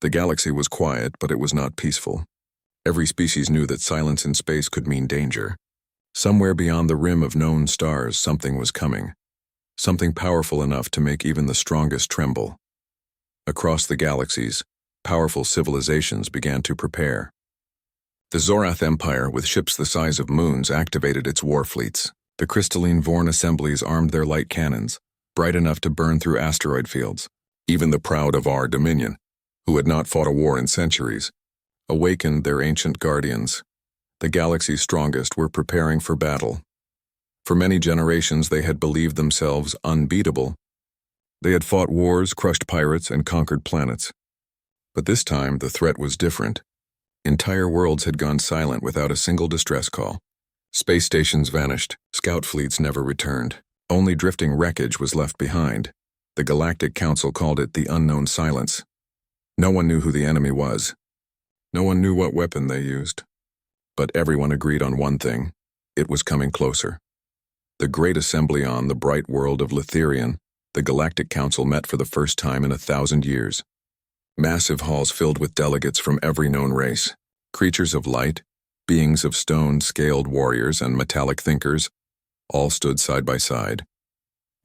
The galaxy was quiet, but it was not peaceful. Every species knew that silence in space could mean danger. Somewhere beyond the rim of known stars, something was coming. Something powerful enough to make even the strongest tremble. Across the galaxies, powerful civilizations began to prepare. The Zorath Empire, with ships the size of moons, activated its war fleets. The crystalline Vorn assemblies armed their light cannons, bright enough to burn through asteroid fields. Even the proud of our Dominion, who had not fought a war in centuries, awakened their ancient guardians. The galaxy's strongest were preparing for battle. For many generations they had believed themselves unbeatable. They had fought wars, crushed pirates, and conquered planets. But this time the threat was different. Entire worlds had gone silent without a single distress call. Space stations vanished, scout fleets never returned. Only drifting wreckage was left behind. The Galactic Council called it the Unknown Silence. No one knew who the enemy was. No one knew what weapon they used. But everyone agreed on one thing: it was coming closer. The Great Assembly on the bright world of Lithirian, the Galactic Council met for the first time in 1,000 years. Massive halls filled with delegates from every known race. Creatures of light, beings of stone, scaled warriors, and metallic thinkers, all stood side by side.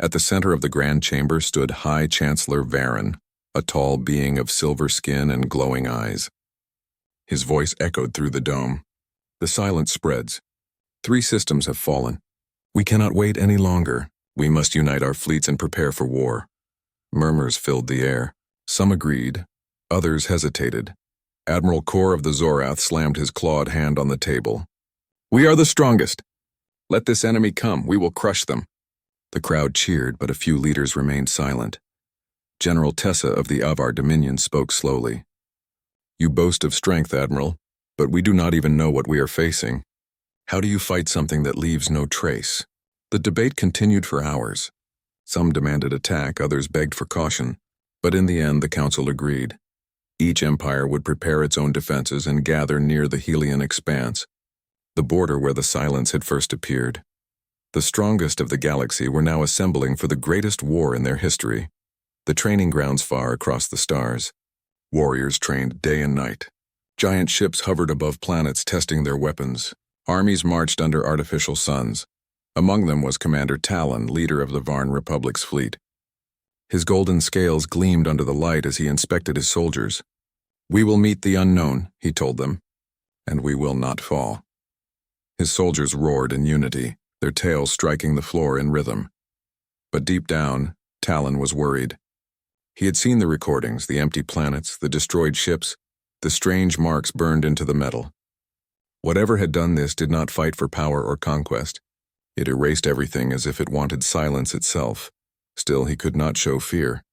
At the center of the grand chamber stood High Chancellor Varen, a tall being of silver skin and glowing eyes. His voice echoed through the dome. The silence spreads. 3 systems have fallen. We cannot wait any longer. We must unite our fleets and prepare for war. Murmurs filled the air. Some agreed. Others hesitated. Admiral Kor of the Zorath slammed his clawed hand on the table. We are the strongest. Let this enemy come. We will crush them. The crowd cheered, but a few leaders remained silent. General Tessa of the Avar Dominion spoke slowly. You boast of strength, Admiral, but we do not even know what we are facing. How do you fight something that leaves no trace? The debate continued for hours. Some demanded attack, others begged for caution, but in the end the council agreed. Each empire would prepare its own defenses and gather near the Helian expanse, the border where the silence had first appeared. The strongest of the galaxy were now assembling for the greatest war in their history. The training grounds far across the stars. Warriors trained day and night. Giant ships hovered above planets testing their weapons. Armies marched under artificial suns. Among them was Commander Talon, leader of the Varn Republic's fleet. His golden scales gleamed under the light as he inspected his soldiers. We will meet the unknown, he told them, and we will not fall. His soldiers roared in unity, their tails striking the floor in rhythm. But deep down, Talon was worried. He had seen the recordings, the empty planets, the destroyed ships, the strange marks burned into the metal. Whatever had done this did not fight for power or conquest. It erased everything as if it wanted silence itself. Still, he could not show fear.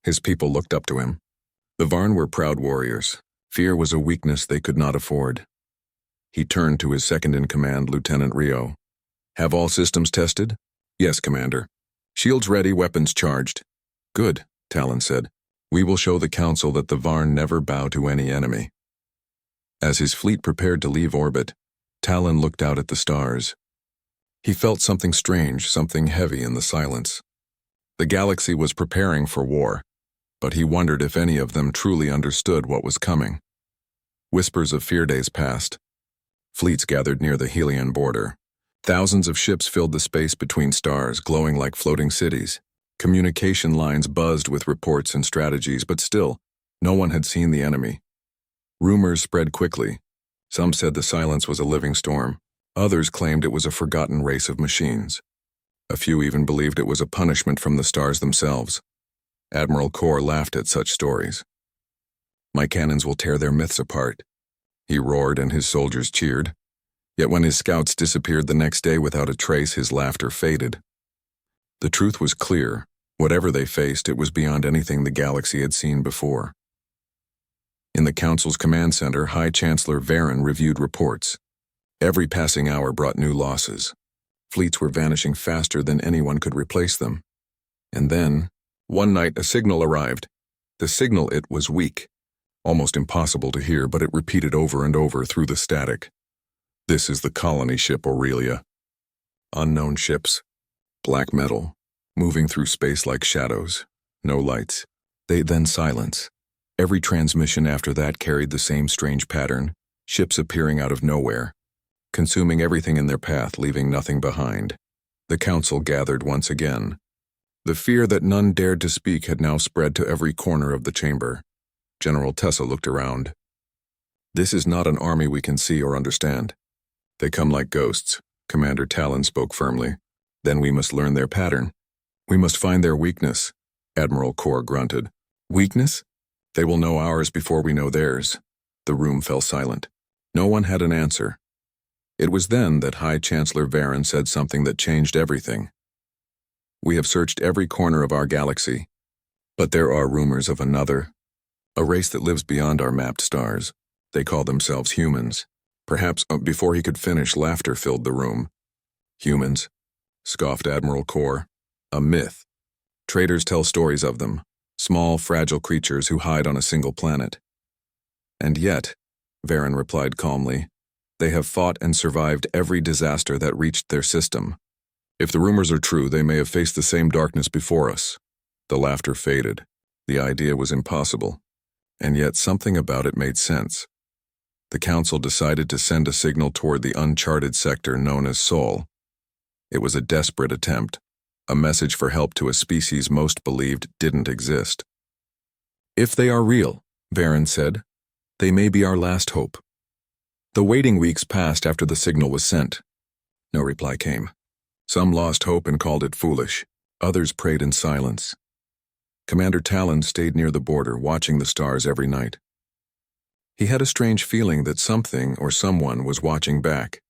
His people looked up to him. The Varn were proud warriors. Fear was a weakness they could not afford. He turned to his second-in-command, Lieutenant Rio. Have all systems tested? Yes, Commander. Shields ready, weapons charged. Good, Talon said. We will show the Council that the Varn never bow to any enemy. As his fleet prepared to leave orbit, Talon looked out at the stars. He felt something strange, something heavy in the silence. The galaxy was preparing for war, but he wondered if any of them truly understood what was coming. Whispers of fear days passed. Fleets gathered near the Helian border. Thousands of ships filled the space between stars, glowing like floating cities. Communication lines buzzed with reports and strategies, but still, no one had seen the enemy. Rumors spread quickly. Some said the silence was a living storm. Others claimed it was a forgotten race of machines. A few even believed it was a punishment from the stars themselves. Admiral Kor laughed at such stories. My cannons will tear their myths apart. He roared and his soldiers cheered. Yet when his scouts disappeared the next day without a trace, his laughter faded. The truth was clear. Whatever they faced, it was beyond anything the galaxy had seen before. In the Council's command center, High Chancellor Varen reviewed reports. Every passing hour brought new losses. Fleets were vanishing faster than anyone could replace them. And then, one night, a signal arrived. The signal, it was weak. Almost impossible to hear, but it repeated over and over through the static. This is the colony ship Aurelia. Unknown ships. Black metal. Moving through space like shadows. No lights. Then silence. Every transmission after that carried the same strange pattern, ships appearing out of nowhere, consuming everything in their path, leaving nothing behind. The council gathered once again. The fear that none dared to speak had now spread to every corner of the chamber. General Tessa looked around. "This is not an army we can see or understand. They come like ghosts," Commander Talon spoke firmly. "Then we must learn their pattern. We must find their weakness," Admiral Kor grunted. "Weakness? They will know ours before we know theirs." The room fell silent. No one had an answer. It was then that High Chancellor Varen said something that changed everything. "We have searched every corner of our galaxy, but there are rumors of another, a race that lives beyond our mapped stars. They call themselves humans." Perhaps before he could finish, laughter filled the room. "Humans?" scoffed Admiral Kor. "A myth. Traders tell stories of them, small, fragile creatures who hide on a single planet." "And yet," Varen replied calmly, "they have fought and survived every disaster that reached their system. If the rumors are true, they may have faced the same darkness before us." The laughter faded. The idea was impossible, and yet something about it made sense. The council decided to send a signal toward the uncharted sector known as Sol. It was a desperate attempt, a message for help to a species most believed didn't exist. "If they are real," Varen said, "they may be our last hope." The waiting weeks passed after the signal was sent. No reply came. Some lost hope and called it foolish. Others prayed in silence. Commander Talon stayed near the border, watching the stars every night. He had a strange feeling that something or someone was watching back.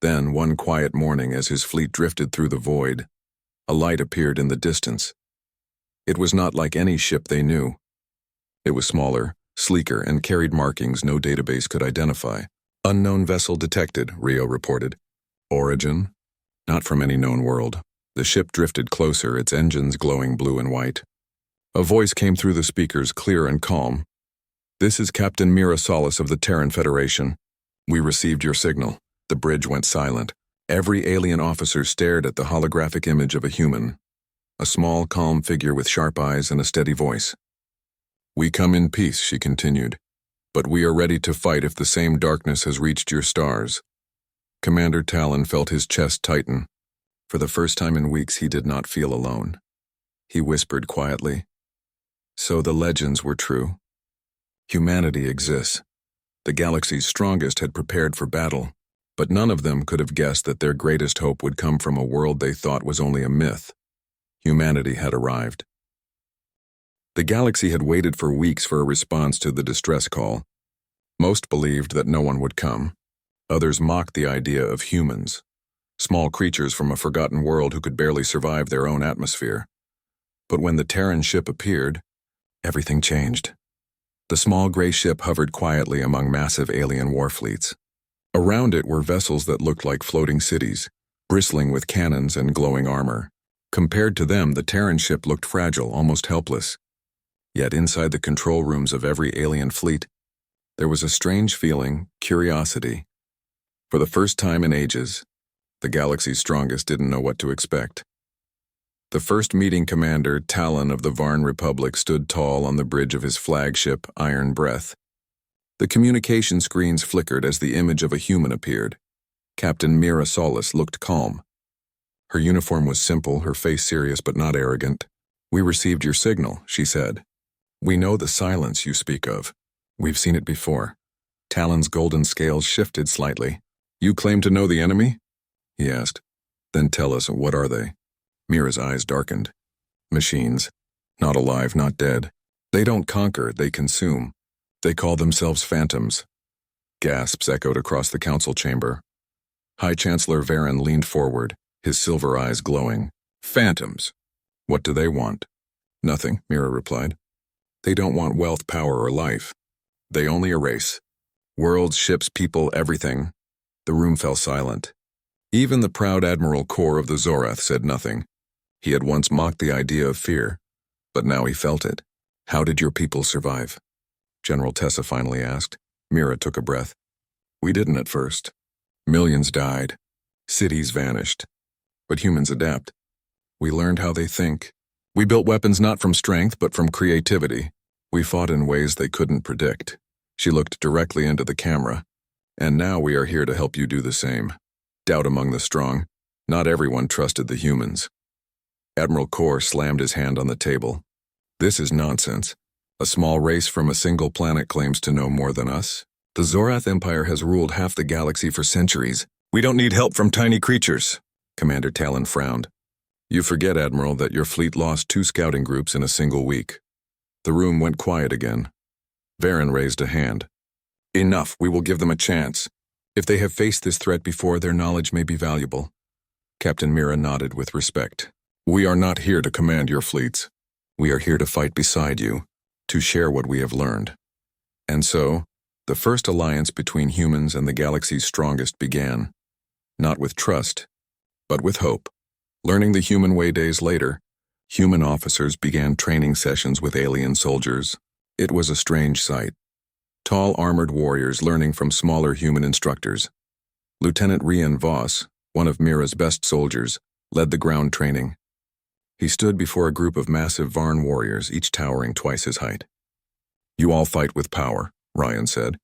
Then, one quiet morning, as his fleet drifted through the void, a light appeared in the distance. It was not like any ship they knew. It was smaller, sleeker, and carried markings no database could identify. "Unknown vessel detected," Rio reported. "Origin? Not from any known world." The ship drifted closer, its engines glowing blue and white. A voice came through the speakers, clear and calm. "This is Captain Mira Solis of the Terran Federation. We received your signal." The bridge went silent. Every alien officer stared at the holographic image of a human. A small, calm figure with sharp eyes and a steady voice. "We come in peace," she continued, "but we are ready to fight if the same darkness has reached your stars." Commander Talon felt his chest tighten. For the first time in weeks, he did not feel alone. He whispered quietly, "So the legends were true. Humanity exists. The galaxy's strongest had prepared for battle, but none of them could have guessed that their greatest hope would come from a world they thought was only a myth. Humanity had arrived. The galaxy had waited for weeks for a response to the distress call. Most believed that no one would come. Others mocked the idea of humans, small creatures from a forgotten world who could barely survive their own atmosphere. But when the Terran ship appeared, everything changed. The small gray ship hovered quietly among massive alien war fleets. Around it were vessels that looked like floating cities, bristling with cannons and glowing armor. Compared to them, the Terran ship looked fragile, almost helpless. Yet inside the control rooms of every alien fleet, there was a strange feeling, curiosity. For the first time in ages, the galaxy's strongest didn't know what to expect. The first meeting commander, Talon of the Varn Republic, stood tall on the bridge of his flagship, Iron Breath. The communication screens flickered as the image of a human appeared. Captain Mira Solis looked calm. Her uniform was simple, her face serious but not arrogant. "We received your signal," she said. "We know the silence you speak of. We've seen it before." Talon's golden scales shifted slightly. "You claim to know the enemy?" he asked. "Then tell us, what are they?" Mira's eyes darkened. "Machines. Not alive, not dead. They don't conquer, they consume. They call themselves phantoms." Gasps echoed across the council chamber. High Chancellor Varen leaned forward, his silver eyes glowing. "Phantoms? What do they want?" "Nothing," Mira replied. "They don't want wealth, power, or life. They only erase. Worlds, ships, people, everything." The room fell silent. Even the proud Admiral Kor of the Zorath said nothing. He had once mocked the idea of fear, but now he felt it. "How did your people survive?" General Tessa finally asked. Mira took a breath. "We didn't at first. Millions died. Cities vanished. But humans adapt. We learned how they think. We built weapons not from strength, but from creativity. We fought in ways they couldn't predict. She looked directly into the camera. And now we are here to help you do the same. Doubt among the strong. Not everyone trusted the humans. Admiral Kor slammed his hand on the table. This is nonsense. A small race from a single planet claims to know more than us. The Zorath Empire has ruled half the galaxy for centuries. We don't need help from tiny creatures. Commander Talon frowned. You forget, Admiral, that your fleet lost 2 scouting groups in a single week. The room went quiet again. Varen raised a hand. Enough, we will give them a chance. If they have faced this threat before, their knowledge may be valuable. Captain Mira nodded with respect. We are not here to command your fleets. We are here to fight beside you, to share what we have learned. And so, the first alliance between humans and the galaxy's strongest began. Not with trust, but with hope. Learning the human way days later, human officers began training sessions with alien soldiers. It was a strange sight. Tall armored warriors learning from smaller human instructors. Lieutenant Rian Voss, one of Mira's best soldiers, led the ground training. He stood before a group of massive Varn warriors, each towering twice his height. You all fight with power, Ryan said.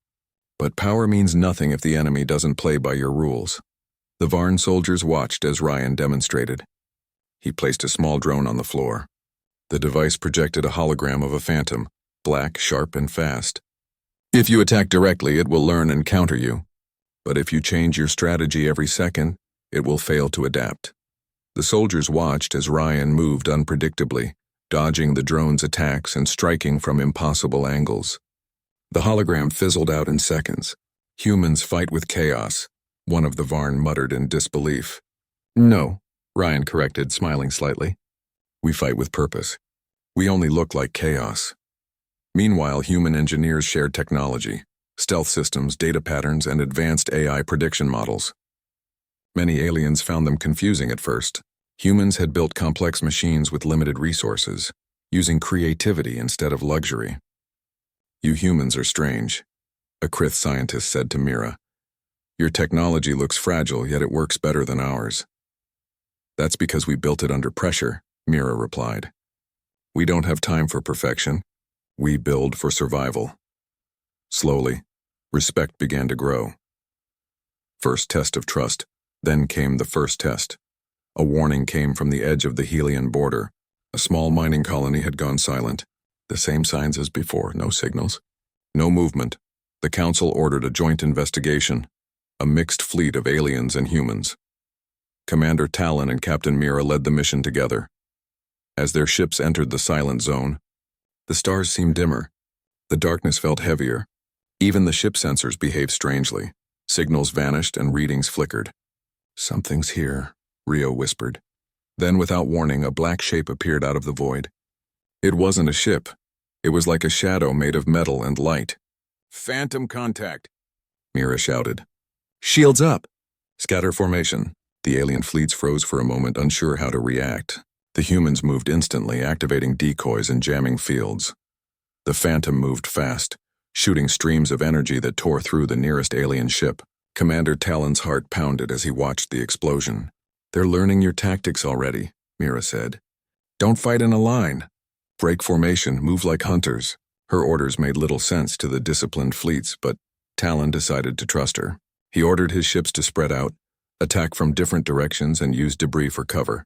But power means nothing if the enemy doesn't play by your rules. The Varn soldiers watched as Ryan demonstrated. He placed a small drone on the floor. The device projected a hologram of a phantom, black, sharp, and fast. If you attack directly, it will learn and counter you. But if you change your strategy every second, it will fail to adapt. The soldiers watched as Ryan moved unpredictably, dodging the drone's attacks and striking from impossible angles. The hologram fizzled out in seconds. Humans fight with chaos, one of the Varn muttered in disbelief. No, Ryan corrected, smiling slightly. We fight with purpose. We only look like chaos. Meanwhile, human engineers shared technology, stealth systems, data patterns, and advanced AI prediction models. Many aliens found them confusing at first. Humans had built complex machines with limited resources, using creativity instead of luxury. You humans are strange, a Krith scientist said to Mira. Your technology looks fragile, yet it works better than ours. That's because we built it under pressure, Mira replied. We don't have time for perfection. We build for survival. Slowly, respect began to grow. First test of trust, then came the first test. A warning came from the edge of the Helian border. A small mining colony had gone silent. The same signs as before, no signals. No movement. The Council ordered a joint investigation. A mixed fleet of aliens and humans. Commander Talon and Captain Mira led the mission together. As their ships entered the silent zone, the stars seemed dimmer. The darkness felt heavier. Even the ship sensors behaved strangely. Signals vanished and readings flickered. Something's here, Rio whispered. Then, without warning, a black shape appeared out of the void. It wasn't a ship. It was like a shadow made of metal and light. Phantom contact, Mira shouted. Shields up! Scatter formation. The alien fleets froze for a moment, unsure how to react. The humans moved instantly, activating decoys and jamming fields. The Phantom moved fast, shooting streams of energy that tore through the nearest alien ship. Commander Talon's heart pounded as he watched the explosion. They're learning your tactics already, Mira said. Don't fight in a line. Break formation, move like hunters. Her orders made little sense to the disciplined fleets, but Talon decided to trust her. He ordered his ships to spread out, attack from different directions, and use debris for cover.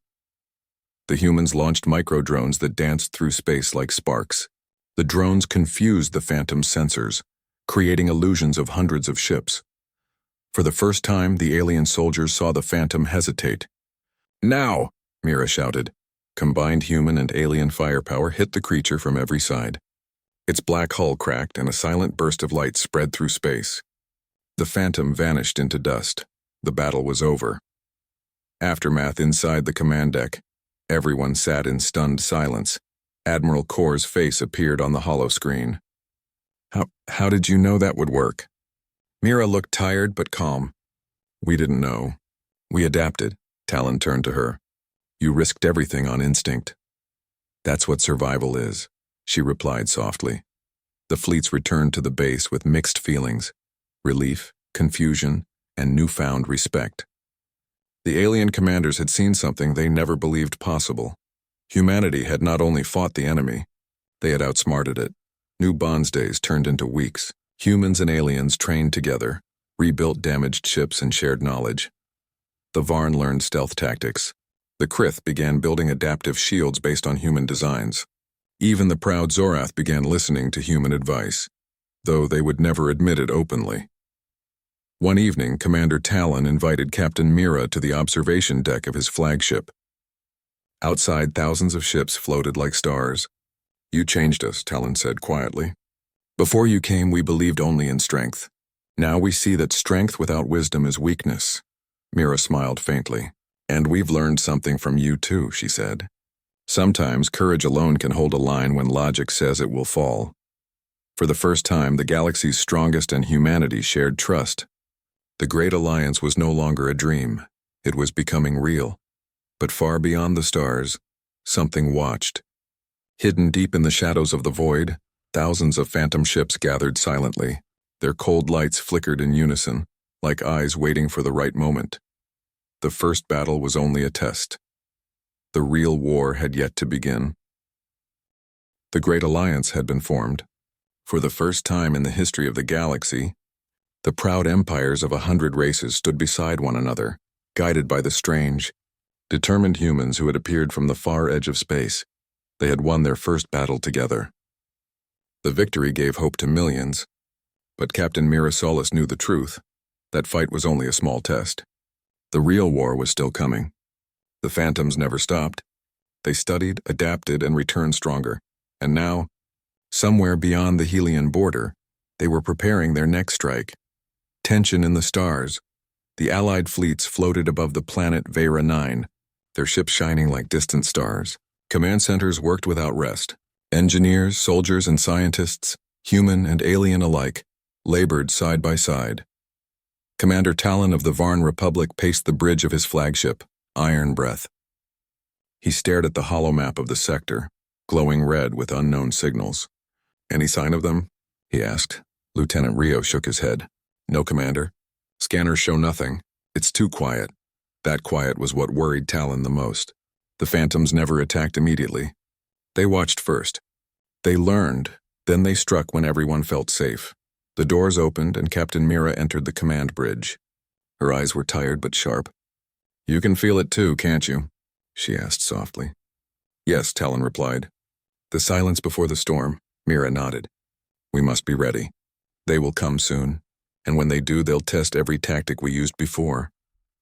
The humans launched micro-drones that danced through space like sparks. The drones confused the Phantom's sensors, creating illusions of hundreds of ships. For the first time, the alien soldiers saw the Phantom hesitate. Now! Mira shouted. Combined human and alien firepower hit the creature from every side. Its black hull cracked and a silent burst of light spread through space. The Phantom vanished into dust. The battle was over. Aftermath inside the command deck. Everyone sat in stunned silence. Admiral Kor's face appeared on the hollow screen. How did you know that would work? Mira looked tired but calm. We didn't know. We adapted. Talon turned to her. You risked everything on instinct. That's what survival is, she replied softly. The fleets returned to the base with mixed feelings. Relief, confusion, and newfound respect. The alien commanders had seen something they never believed possible. Humanity had not only fought the enemy, they had outsmarted it. New bonds days turned into weeks. Humans and aliens trained together, rebuilt damaged ships and shared knowledge. The Varn learned stealth tactics. The Krith began building adaptive shields based on human designs. Even the proud Zorath began listening to human advice, though they would never admit it openly. One evening, Commander Talon invited Captain Mira to the observation deck of his flagship. Outside, thousands of ships floated like stars. "You changed us," Talon said quietly. "Before you came, we believed only in strength. Now we see that strength without wisdom is weakness." Mira smiled faintly. "And we've learned something from you too," she said. "Sometimes courage alone can hold a line when logic says it will fall." For the first time, the galaxy's strongest and humanity shared trust. The Great Alliance was no longer a dream. It was becoming real. But far beyond the stars, something watched. Hidden deep in the shadows of the void, thousands of phantom ships gathered silently. Their cold lights flickered in unison, like eyes waiting for the right moment. The first battle was only a test. The real war had yet to begin. The Great Alliance had been formed. For the first time in the history of the galaxy, the proud empires of 100 races stood beside one another, guided by the strange, determined humans who had appeared from the far edge of space. They had won their first battle together. The victory gave hope to millions, but Captain Mirasolus knew the truth. That fight was only a small test. The real war was still coming. The Phantoms never stopped. They studied, adapted, and returned stronger. And now, somewhere beyond the Helian border, they were preparing their next strike. Tension in the stars. The Allied fleets floated above the planet Vera 9, their ships shining like distant stars. Command centers worked without rest. Engineers, soldiers, and scientists, human and alien alike, labored side by side. Commander Talon of the Varn Republic paced the bridge of his flagship, Iron Breath. He stared at the hollow map of the sector, glowing red with unknown signals. "Any sign of them?" he asked. Lieutenant Rio shook his head. "No, Commander. Scanners show nothing. It's too quiet." That quiet was what worried Talon the most. The Phantoms never attacked immediately. They watched first. They learned, then they struck when everyone felt safe. The doors opened and Captain Mira entered the command bridge. Her eyes were tired but sharp. "You can feel it too, can't you?" she asked softly. "Yes," Talon replied. "The silence before the storm," Mira nodded. "We must be ready. They will come soon, and when they do, they'll test every tactic we used before."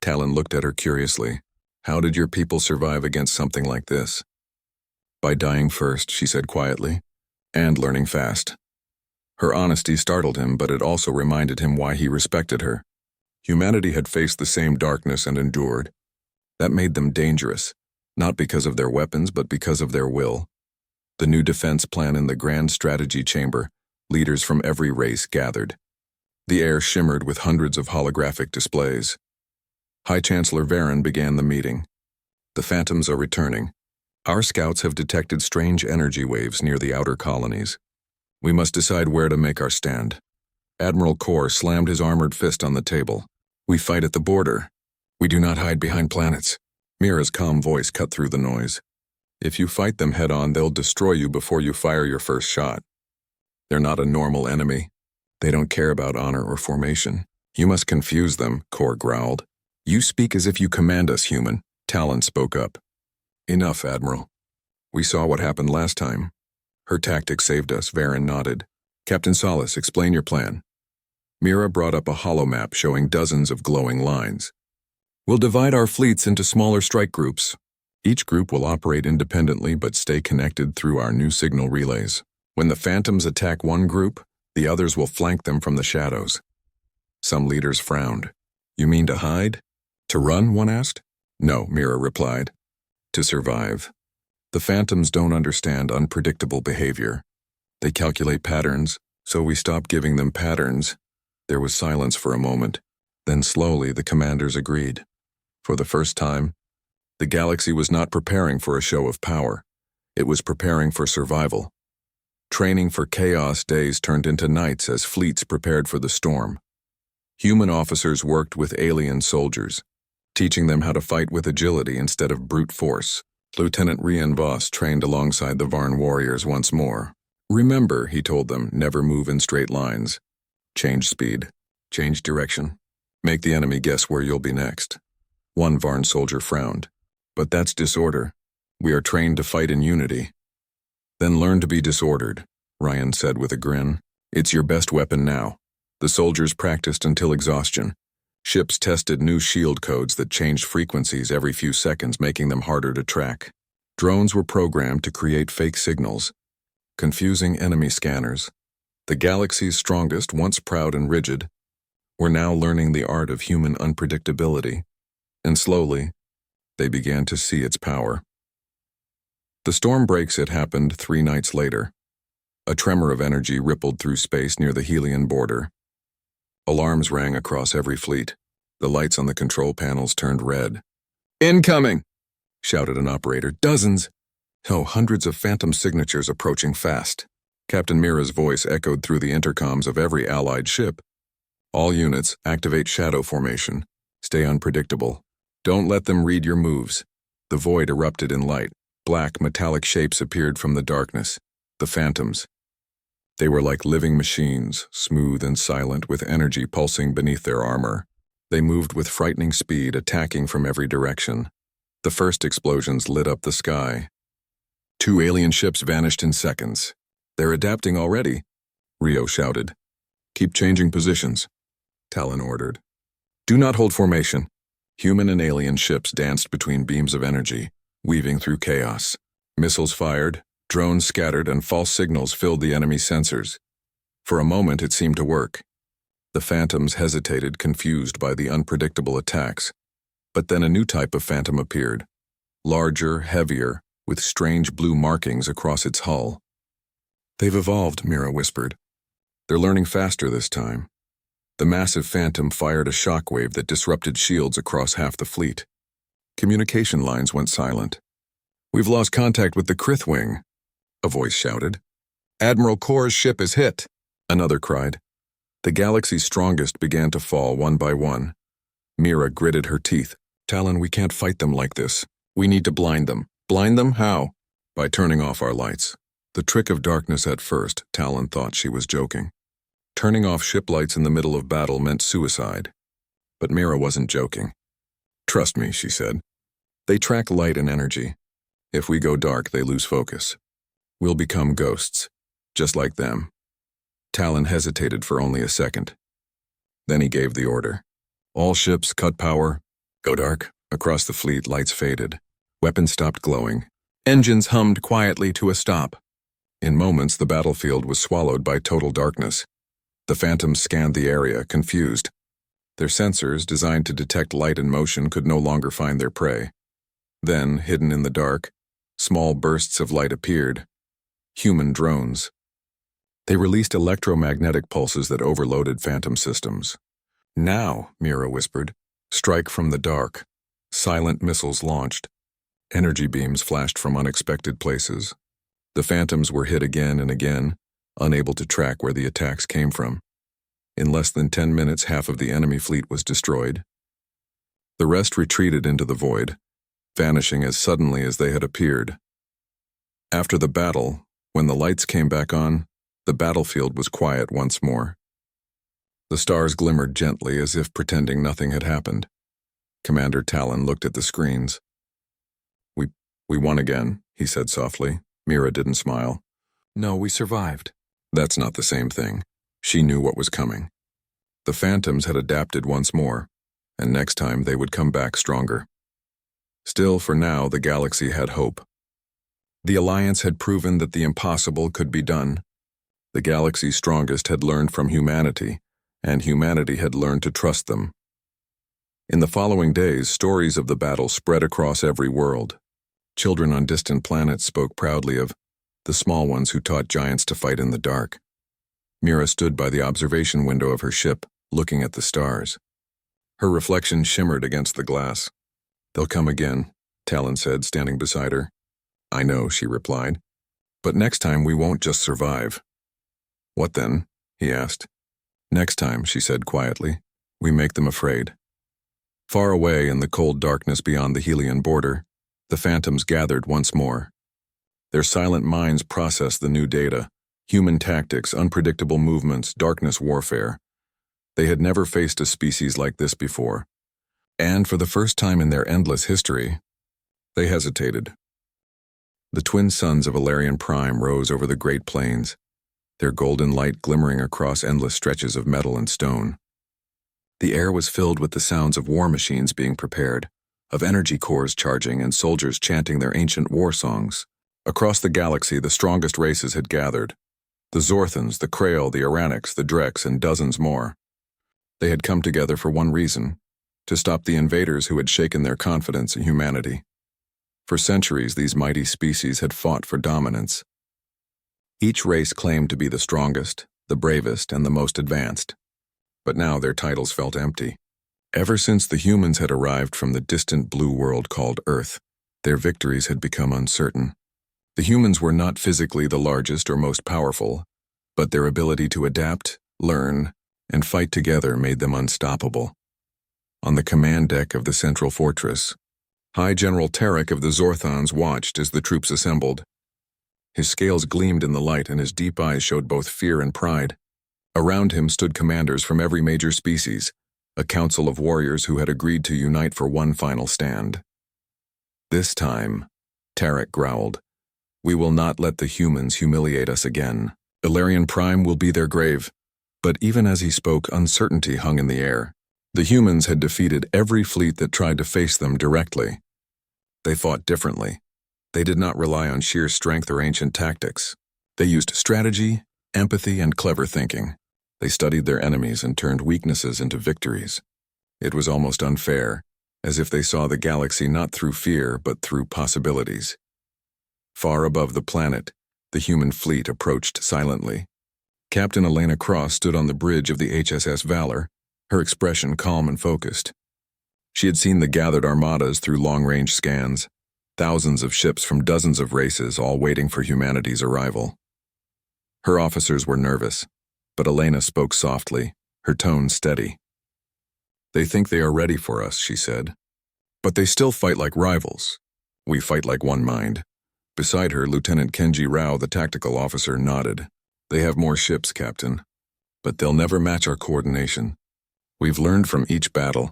Talon looked at her curiously. "How did your people survive against something like this?" "By dying first," she said quietly, "and learning fast." Her honesty startled him, but it also reminded him why he respected her. Humanity had faced the same darkness and endured. That made them dangerous, not because of their weapons, but because of their will. The new defense plan in the Grand Strategy Chamber, leaders from every race gathered. The air shimmered with hundreds of holographic displays. High Chancellor Varen began the meeting. "The Phantoms are returning. Our scouts have detected strange energy waves near the outer colonies. We must decide where to make our stand." Admiral Kor slammed his armored fist on the table. "We fight at the border. We do not hide behind planets." Mira's calm voice cut through the noise. "If you fight them head-on, they'll destroy you before you fire your first shot. They're not a normal enemy. They don't care about honor or formation. You must confuse them," Kor growled. "You speak as if you command us, human," Talon spoke up. "Enough, Admiral. We saw what happened last time. Her tactics saved us," Varen nodded. "Captain Solace, explain your plan." Mira brought up a holomap showing dozens of glowing lines. "We'll divide our fleets into smaller strike groups. Each group will operate independently but stay connected through our new signal relays. When the Phantoms attack one group, the others will flank them from the shadows." Some leaders frowned. "You mean to hide? To run?" one asked. "No," Mira replied. "To survive. The Phantoms don't understand unpredictable behavior. They calculate patterns, so we stopped giving them patterns." There was silence for a moment. Then slowly the commanders agreed. For the first time, the galaxy was not preparing for a show of power. It was preparing for survival. Training for chaos days turned into nights as fleets prepared for the storm. Human officers worked with alien soldiers, teaching them how to fight with agility instead of brute force. Lieutenant Rian Voss trained alongside the Varn warriors once more. Remember, he told them, never move in straight lines. Change speed. Change direction. Make the enemy guess where you'll be next. One Varn soldier frowned. But that's disorder. We are trained to fight in unity. Then learn to be disordered, Ryan said with a grin. It's your best weapon now. The soldiers practiced until exhaustion. Ships tested new shield codes that changed frequencies every few seconds, making them harder to track. Drones were programmed to create fake signals, confusing enemy scanners. The galaxy's strongest, once proud and rigid, were now learning the art of human unpredictability, and slowly, they began to see its power. The storm breaks it happened 3 nights later. A tremor of energy rippled through space near the Helian border. Alarms rang across every fleet. The lights on the control panels turned red. "Incoming!" shouted an operator. "Dozens!" Oh, hundreds of phantom signatures approaching fast. Captain Mira's voice echoed through the intercoms of every allied ship. "All units, activate shadow formation. Stay unpredictable. Don't let them read your moves." The void erupted in light. Black, metallic shapes appeared from the darkness. The phantoms. They were like living machines, smooth and silent, with energy pulsing beneath their armor. They moved with frightening speed, attacking from every direction. The first explosions lit up the sky. 2 alien ships vanished in seconds. "They're adapting already," Rio shouted. "Keep changing positions," Talon ordered. "Do not hold formation." Human and alien ships danced between beams of energy, weaving through chaos. Missiles fired, drones scattered, and false signals filled the enemy sensors. For a moment it seemed to work. The phantoms hesitated, confused by the unpredictable attacks. But then a new type of phantom appeared. Larger, heavier, with strange blue markings across its hull. "They've evolved," Mira whispered. "They're learning faster this time." The massive phantom fired a shockwave that disrupted shields across half the fleet. Communication lines went silent. "We've lost contact with the Krithwing," a voice shouted. "Admiral Kor's ship is hit," another cried. The galaxy's strongest began to fall one by one. Mira gritted her teeth. "Talon, we can't fight them like this. We need to blind them." "Blind them? How?" "By turning off our lights." The trick of darkness at first, Talon thought she was joking. Turning off ship lights in the middle of battle meant suicide. But Mira wasn't joking. "Trust me," she said. "They track light and energy. If we go dark, they lose focus. We'll become ghosts, just like them." Talon hesitated for only a second. Then he gave the order. "All ships, cut power. Go dark." Across the fleet, lights faded. Weapons stopped glowing. Engines hummed quietly to a stop. In moments, the battlefield was swallowed by total darkness. The phantoms scanned the area, confused. Their sensors, designed to detect light and motion, could no longer find their prey. Then, hidden in the dark, small bursts of light appeared. Human drones. They released electromagnetic pulses that overloaded phantom systems. "Now," Mira whispered. "Strike from the dark." Silent missiles launched. Energy beams flashed from unexpected places. The phantoms were hit again and again, unable to track where the attacks came from. In less than 10 minutes, half of the enemy fleet was destroyed. The rest retreated into the void, vanishing as suddenly as they had appeared. After the battle, when the lights came back on, the battlefield was quiet once more. The stars glimmered gently as if pretending nothing had happened. Commander Talon looked at the screens. We won again," he said softly. Mira didn't smile. "No, we survived." That's not the same thing. She knew what was coming. The phantoms had adapted once more, and next time they would come back stronger. Still, for now, the galaxy had hope. The Alliance had proven that the impossible could be done. The galaxy's strongest had learned from humanity, and humanity had learned to trust them. In the following days, stories of the battle spread across every world. Children on distant planets spoke proudly of the small ones who taught giants to fight in the dark. Mira stood by the observation window of her ship, looking at the stars. Her reflection shimmered against the glass. "They'll come again," Talon said, standing beside her. "I know," she replied. "But next time we won't just survive." "What then?" he asked. "Next time," she said quietly, "we make them afraid." Far away in the cold darkness beyond the Helian border, the phantoms gathered once more. Their silent minds processed the new data. Human tactics, unpredictable movements, darkness warfare. They had never faced a species like this before. And for the first time in their endless history, they hesitated. The twin suns of HFY rose over the Great Plains, their golden light glimmering across endless stretches of metal and stone. The air was filled with the sounds of war machines being prepared, of energy cores charging and soldiers chanting their ancient war songs. Across the galaxy, the strongest races had gathered. The Zorthans, the Krail, the Iranics, the Drex, and dozens more. They had come together for one reason: to stop the invaders who had shaken their confidence in humanity. For centuries, these mighty species had fought for dominance. Each race claimed to be the strongest, the bravest, and the most advanced. But now their titles felt empty. Ever since the humans had arrived from the distant blue world called Earth, their victories had become uncertain. The humans were not physically the largest or most powerful, but their ability to adapt, learn, and fight together made them unstoppable. On the command deck of the central fortress, High General Tarek of the Zorthans watched as the troops assembled. His scales gleamed in the light and his deep eyes showed both fear and pride. Around him stood commanders from every major species, a council of warriors who had agreed to unite for one final stand. This time, Tarek growled, "We will not let the humans humiliate us again. HFY will be their grave." But even as he spoke, uncertainty hung in the air. The humans had defeated every fleet that tried to face them directly. They fought differently. They did not rely on sheer strength or ancient tactics. They used strategy, empathy, and clever thinking. They studied their enemies and turned weaknesses into victories. It was almost unfair, as if they saw the galaxy not through fear but through possibilities. Far above the planet, the human fleet approached silently. Captain Elena Cross stood on the bridge of the HSS Valor, her expression calm and focused. She had seen the gathered armadas through long-range scans, thousands of ships from dozens of races all waiting for humanity's arrival. Her officers were nervous, but Elena spoke softly, her tone steady. "They think they are ready for us," she said. "But they still fight like rivals. We fight like one mind." Beside her, Lieutenant Kenji Rao, the tactical officer, nodded. "They have more ships, Captain, but they'll never match our coordination. We've learned from each battle.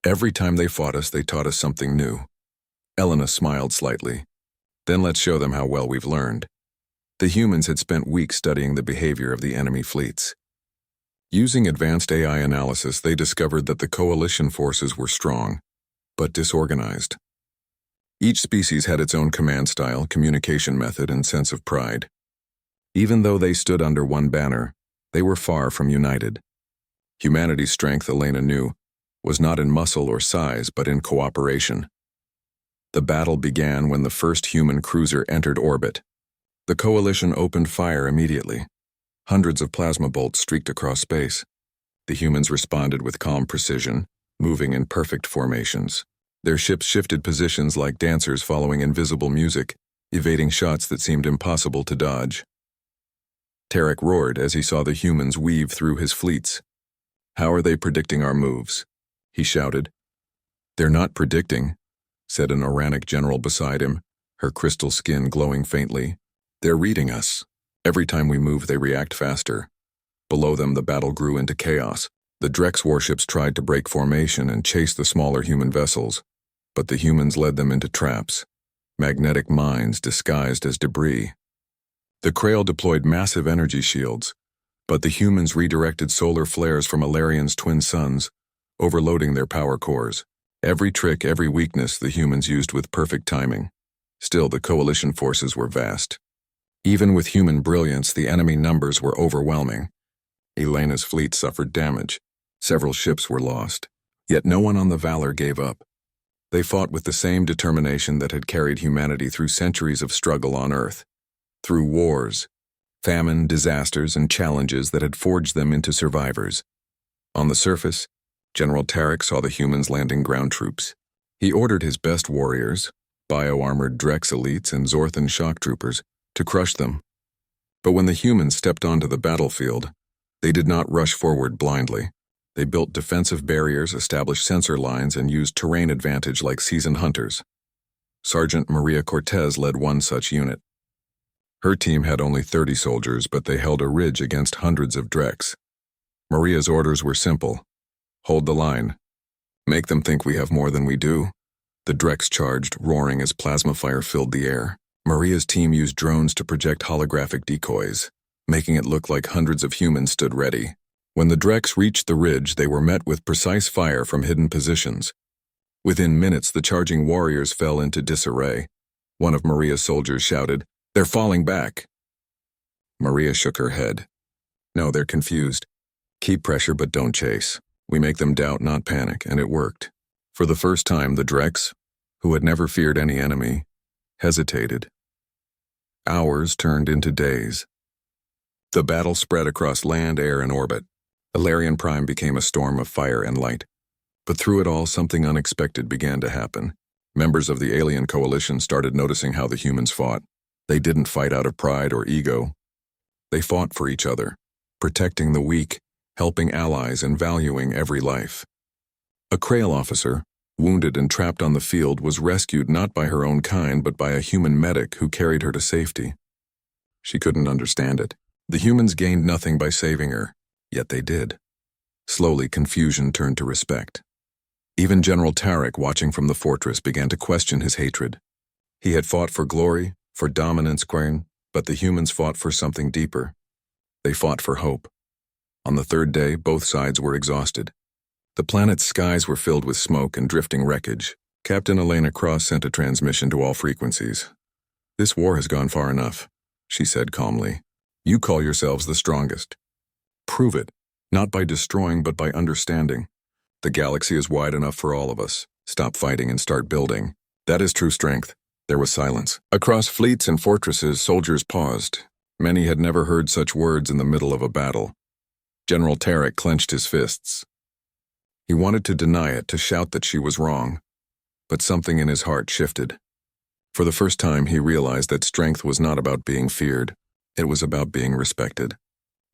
Every time they fought us, they taught us something new." Elena smiled slightly. "Then let's show them how well we've learned." The humans had spent weeks studying the behavior of the enemy fleets. Using advanced AI analysis, they discovered that the coalition forces were strong, but disorganized. Each species had its own command style, communication method, and sense of pride. Even though they stood under one banner, they were far from united. Humanity's strength, Elena knew, was not in muscle or size, but in cooperation. The battle began when the first human cruiser entered orbit. The coalition opened fire immediately. Hundreds of plasma bolts streaked across space. The humans responded with calm precision, moving in perfect formations. Their ships shifted positions like dancers following invisible music, evading shots that seemed impossible to dodge. Tarek roared as he saw the humans weave through his fleets. "How are they predicting our moves?" he shouted. "They're not predicting," said an Oranic general beside him, her crystal skin glowing faintly. "They're reading us. Every time we move, they react faster." Below them, the battle grew into chaos. The Drex warships tried to break formation and chase the smaller human vessels, but the humans led them into traps, magnetic mines disguised as debris. The Krail deployed massive energy shields, but the humans redirected solar flares from Alarian's twin suns, overloading their power cores. Every trick, every weakness the humans used with perfect timing. Still, the coalition forces were vast. Even with human brilliance, the enemy numbers were overwhelming. Elena's fleet suffered damage. Several ships were lost. Yet no one on the Valor gave up. They fought with the same determination that had carried humanity through centuries of struggle on Earth. Through wars, famine, disasters, and challenges that had forged them into survivors. On the surface, General Tarek saw the humans landing ground troops. He ordered his best warriors, bio-armored Drex elites and Zorthan shock troopers, to crush them. But when the humans stepped onto the battlefield, they did not rush forward blindly. They built defensive barriers, established sensor lines, and used terrain advantage like seasoned hunters. Sergeant Maria Cortez led one such unit. Her team had only 30 soldiers, but they held a ridge against hundreds of Dreks. Maria's orders were simple. Hold the line. Make them think we have more than we do. The Dreks charged, roaring as plasma fire filled the air. Maria's team used drones to project holographic decoys, making it look like hundreds of humans stood ready. When the Dreks reached the ridge, they were met with precise fire from hidden positions. Within minutes, the charging warriors fell into disarray. One of Maria's soldiers shouted, "They're falling back." Maria shook her head. "No, they're confused. Keep pressure but don't chase. We make them doubt, not panic," and it worked. For the first time, the Dreks, who had never feared any enemy, hesitated. Hours turned into days. The battle spread across land, air, and orbit. Galacticprime became a storm of fire and light. But through it all, something unexpected began to happen. Members of the alien coalition started noticing how the humans fought. They didn't fight out of pride or ego. They fought for each other, protecting the weak, helping allies, and valuing every life. A Krail officer, wounded and trapped on the field, was rescued not by her own kind but by a human medic who carried her to safety. She couldn't understand it. The humans gained nothing by saving her, yet they did. Slowly, confusion turned to respect. Even General Tarek, watching from the fortress, began to question his hatred. He had fought for glory, for dominance, but the humans fought for something deeper. They fought for hope. On the third day, both sides were exhausted. The planet's skies were filled with smoke and drifting wreckage. Captain Elena Cross sent a transmission to all frequencies. "This war has gone far enough," she said calmly. "You call yourselves the strongest. Prove it, not by destroying but by understanding. The galaxy is wide enough for all of us. Stop fighting and start building. That is true strength." There was silence. Across fleets and fortresses, soldiers paused. Many had never heard such words in the middle of a battle. General Tarek clenched his fists. He wanted to deny it, to shout that she was wrong. But something in his heart shifted. For the first time, he realized that strength was not about being feared. It was about being respected.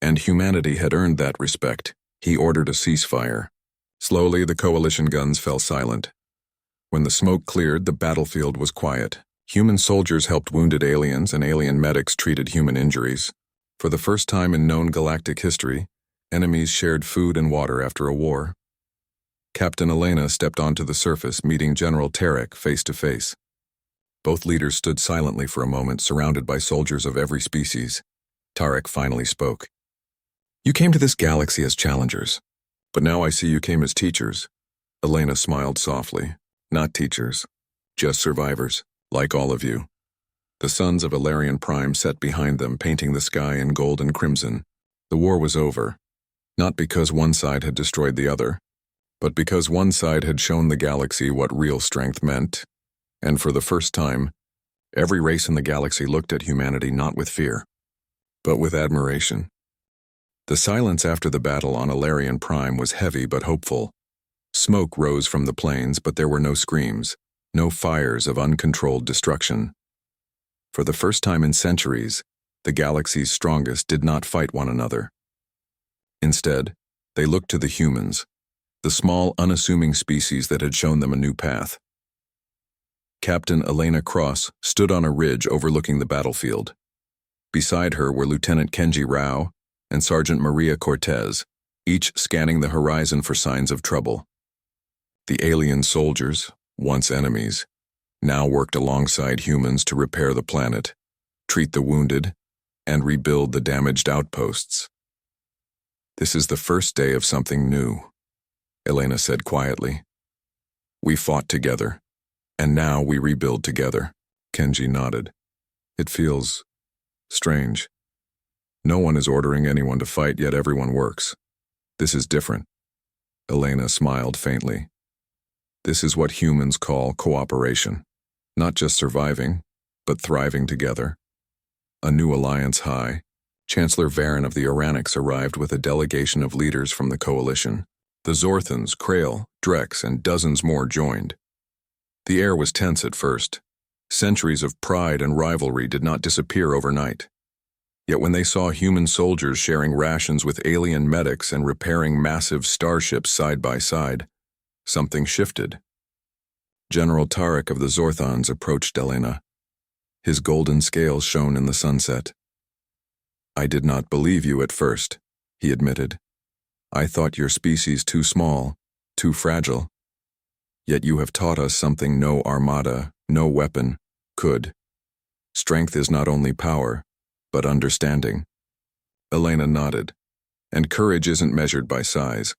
And humanity had earned that respect. He ordered a ceasefire. Slowly, the coalition guns fell silent. When the smoke cleared, the battlefield was quiet. Human soldiers helped wounded aliens, and alien medics treated human injuries. For the first time in known galactic history, enemies shared food and water after a war. Captain Elena stepped onto the surface, meeting General Tarek face to face. Both leaders stood silently for a moment, surrounded by soldiers of every species. Tarek finally spoke. "You came to this galaxy as challengers, but now I see you came as teachers." Elena smiled softly. "Not teachers, just survivors, like all of you." The suns of Galacticprime set behind them, painting the sky in gold and crimson. The war was over, not because one side had destroyed the other, but because one side had shown the galaxy what real strength meant. And for the first time, every race in the galaxy looked at humanity not with fear, but with admiration. The silence after the battle on Galacticprime was heavy but hopeful. Smoke rose from the plains, but there were no screams, no fires of uncontrolled destruction. For the first time in centuries, the galaxy's strongest did not fight one another. Instead, they looked to the humans, the small, unassuming species that had shown them a new path. Captain Elena Cross stood on a ridge overlooking the battlefield. Beside her were Lieutenant Kenji Rao and Sergeant Maria Cortez, each scanning the horizon for signs of trouble. The alien soldiers, once enemies, now worked alongside humans to repair the planet, treat the wounded, and rebuild the damaged outposts. "This is the first day of something new," Elena said quietly. "We fought together, and now we rebuild together." Kenji nodded. "It feels strange. No one is ordering anyone to fight, yet everyone works. This is different." Elena smiled faintly. "This is what humans call cooperation. Not just surviving, but thriving together." A new alliance high. Chancellor Varen of the Oranics arrived with a delegation of leaders from the coalition. The Zorthans, Krail, Dreks, and dozens more joined. The air was tense at first. Centuries of pride and rivalry did not disappear overnight. Yet when they saw human soldiers sharing rations with alien medics and repairing massive starships side by side, something shifted. General Tarek of the Zorthans approached Elena. His golden scales shone in the sunset. "I did not believe you at first," he admitted. "I thought your species too small, too fragile. Yet you have taught us something no armada, no weapon, could. Strength is not only power, but understanding." Elena nodded. "And courage isn't measured by size.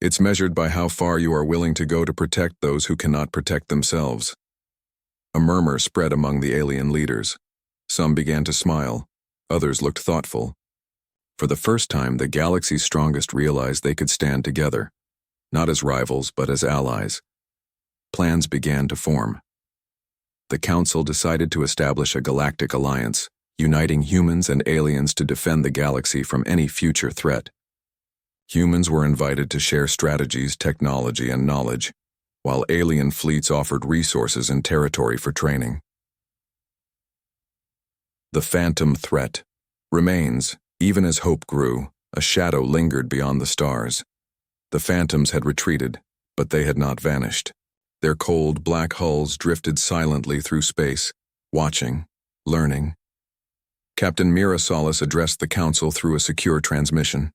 It's measured by how far you are willing to go to protect those who cannot protect themselves." A murmur spread among the alien leaders. Some began to smile, others looked thoughtful. For the first time, the galaxy's strongest realized they could stand together, not as rivals, but as allies. Plans began to form. The Council decided to establish a galactic alliance, uniting humans and aliens to defend the galaxy from any future threat. Humans were invited to share strategies, technology, and knowledge, while alien fleets offered resources and territory for training. The phantom threat remains. Even as hope grew, a shadow lingered beyond the stars. The phantoms had retreated, but they had not vanished. Their cold, black hulls drifted silently through space, watching, learning. Captain Mira Solis addressed the Council through a secure transmission.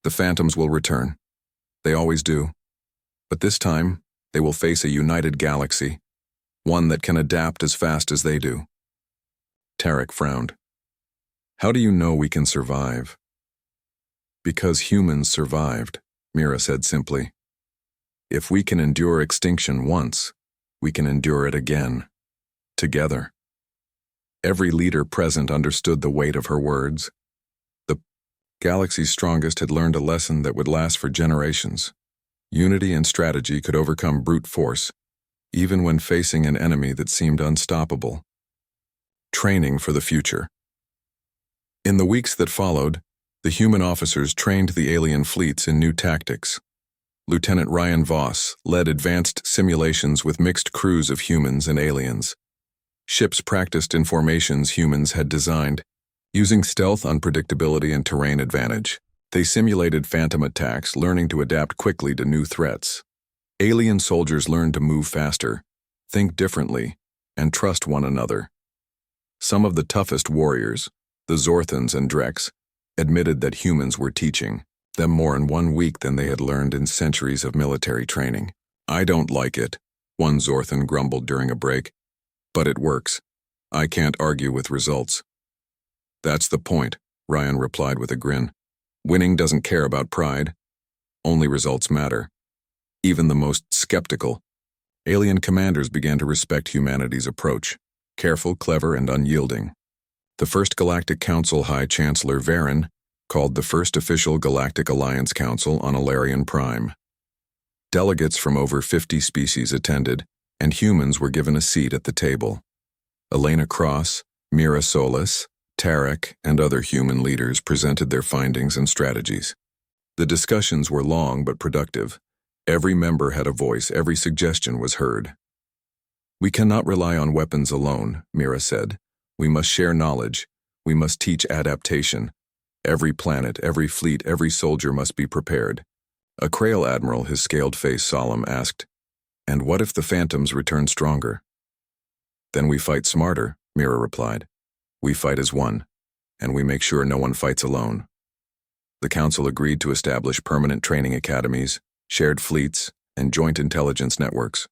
"The phantoms will return. They always do. But this time, they will face a united galaxy, one that can adapt as fast as they do." Tarek frowned. "How do you know we can survive?" "Because humans survived," Mira said simply. "If we can endure extinction once, we can endure it again. Together." Every leader present understood the weight of her words. The galaxy's strongest had learned a lesson that would last for generations. Unity and strategy could overcome brute force, even when facing an enemy that seemed unstoppable. Training for the future. In the weeks that followed, the human officers trained the alien fleets in new tactics. Lieutenant Ryan Voss led advanced simulations with mixed crews of humans and aliens. Ships practiced in formations humans had designed, using stealth, unpredictability, and terrain advantage. They simulated phantom attacks, learning to adapt quickly to new threats. Alien soldiers learned to move faster, think differently, and trust one another. Some of the toughest warriors, the Zorthans and Drex, admitted that humans were teaching them more in 1 week than they had learned in centuries of military training. "I don't like it," one Zorthan grumbled during a break. "But it works. I can't argue with results." "That's the point," Ryan replied with a grin. "Winning doesn't care about pride. Only results matter." Even the most skeptical alien commanders began to respect humanity's approach, careful, clever, and unyielding. The first Galactic Council High Chancellor Varen called the first official Galactic Alliance Council on Alarian Prime. Delegates from over 50 species attended, and humans were given a seat at the table. Elena Cross, Mira Solis, Tarek, and other human leaders presented their findings and strategies. The discussions were long but productive. Every member had a voice, every suggestion was heard. "We cannot rely on weapons alone," Mira said. "We must share knowledge. We must teach adaptation. Every planet, every fleet, every soldier must be prepared." A Krail admiral, his scaled face solemn, asked, "And what if the phantoms return stronger?" "Then we fight smarter," Mira replied. "We fight as one, and we make sure no one fights alone." The Council agreed to establish permanent training academies, shared fleets, and joint intelligence networks.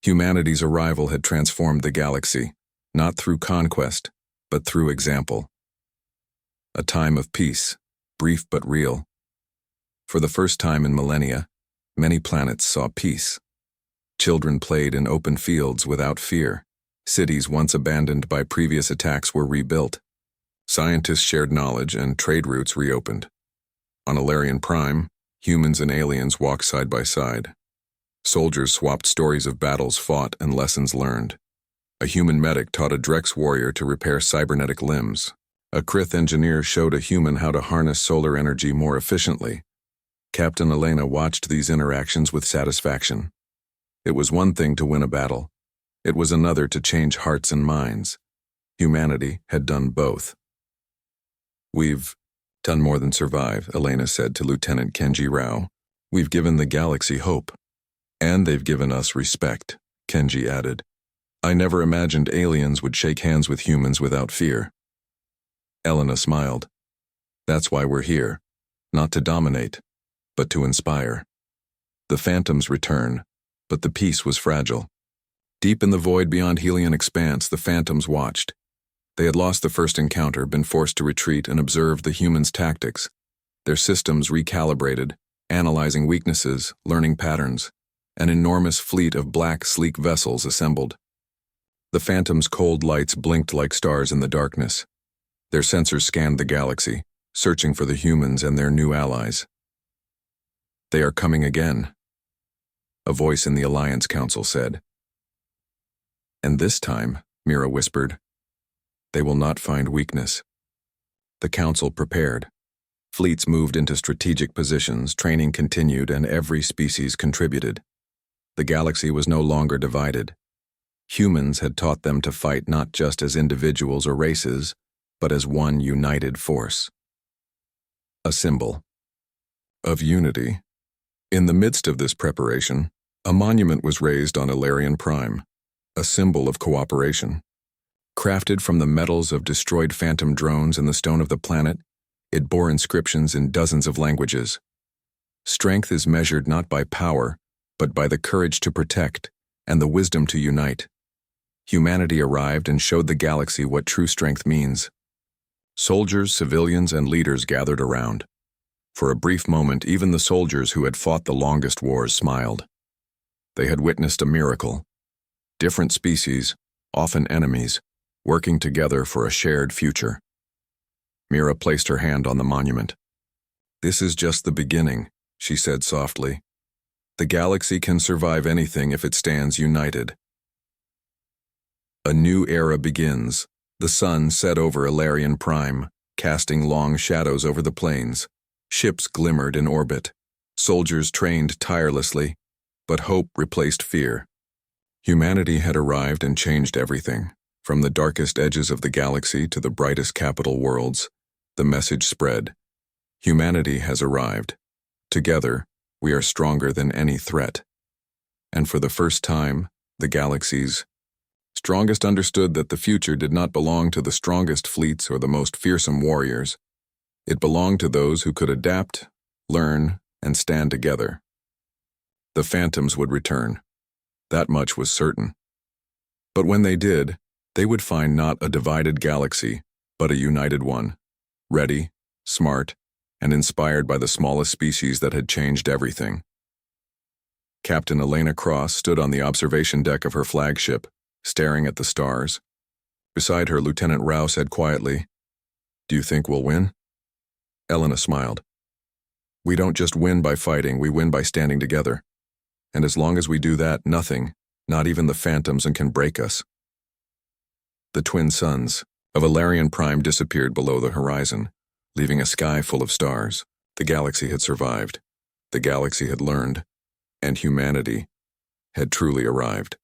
Humanity's arrival had transformed the galaxy, not through conquest, but through example. A time of peace, brief but real. For the first time in millennia, many planets saw peace. Children played in open fields without fear. Cities once abandoned by previous attacks were rebuilt. Scientists shared knowledge and trade routes reopened. On Alarian Prime, humans and aliens walked side by side. Soldiers swapped stories of battles fought and lessons learned. A human medic taught a Drex warrior to repair cybernetic limbs. A Krith engineer showed a human how to harness solar energy more efficiently. Captain Elena watched these interactions with satisfaction. It was one thing to win a battle. It was another to change hearts and minds. Humanity had done both. "We've done more than survive," Elena said to Lieutenant Kenji Rao. "We've given the galaxy hope. And they've given us respect," Kenji added. I never imagined aliens would shake hands with humans without fear. Elena smiled. That's why we're here, not to dominate, but to inspire. The phantoms return, but the peace was fragile. Deep in the void beyond Helion expanse, the phantoms watched. They had lost the first encounter, been forced to retreat, and observed the humans' tactics. Their systems recalibrated, analyzing weaknesses, learning patterns. An enormous fleet of black, sleek vessels assembled. The phantoms' cold lights blinked like stars in the darkness. Their sensors scanned the galaxy, searching for the humans and their new allies. They are coming again, a voice in the Alliance Council said. And this time, Mira whispered, they will not find weakness. The Council prepared. Fleets moved into strategic positions, training continued, and every species contributed. The galaxy was no longer divided. Humans had taught them to fight not just as individuals or races, but as one united force. A symbol of unity. In the midst of this preparation, a monument was raised on Galacticprime, a symbol of cooperation. Crafted from the metals of destroyed phantom drones and the stone of the planet, it bore inscriptions in dozens of languages. Strength is measured not by power, but by the courage to protect and the wisdom to unite. Humanity arrived and showed the galaxy what true strength means. Soldiers, civilians, and leaders gathered around. For a brief moment, even the soldiers who had fought the longest wars smiled. They had witnessed a miracle. Different species, often enemies, working together for a shared future. Mira placed her hand on the monument. This is just the beginning, she said softly. The galaxy can survive anything if it stands united. A new era begins. The sun set over Galacticprime, casting long shadows over the plains. Ships glimmered in orbit. Soldiers trained tirelessly, but hope replaced fear. Humanity had arrived and changed everything. From the darkest edges of the galaxy to the brightest capital worlds, the message spread. Humanity has arrived. Together, we are stronger than any threat. And for the first time, the galaxy's strongest understood that the future did not belong to the strongest fleets or the most fearsome warriors. It belonged to those who could adapt, learn, and stand together. The phantoms would return. That much was certain. But when they did, they would find not a divided galaxy, but a united one, ready, smart, and inspired by the smallest species that had changed everything. Captain Elena Cross stood on the observation deck of her flagship, staring at the stars. Beside her, Lieutenant Rao said quietly, "Do you think we'll win?" Elena smiled. "We don't just win by fighting, we win by standing together. And as long as we do that, nothing, not even the phantoms, can break us." The twin suns of Galacticprime disappeared below the horizon, leaving a sky full of stars. The galaxy had survived. The galaxy had learned. And humanity had truly arrived.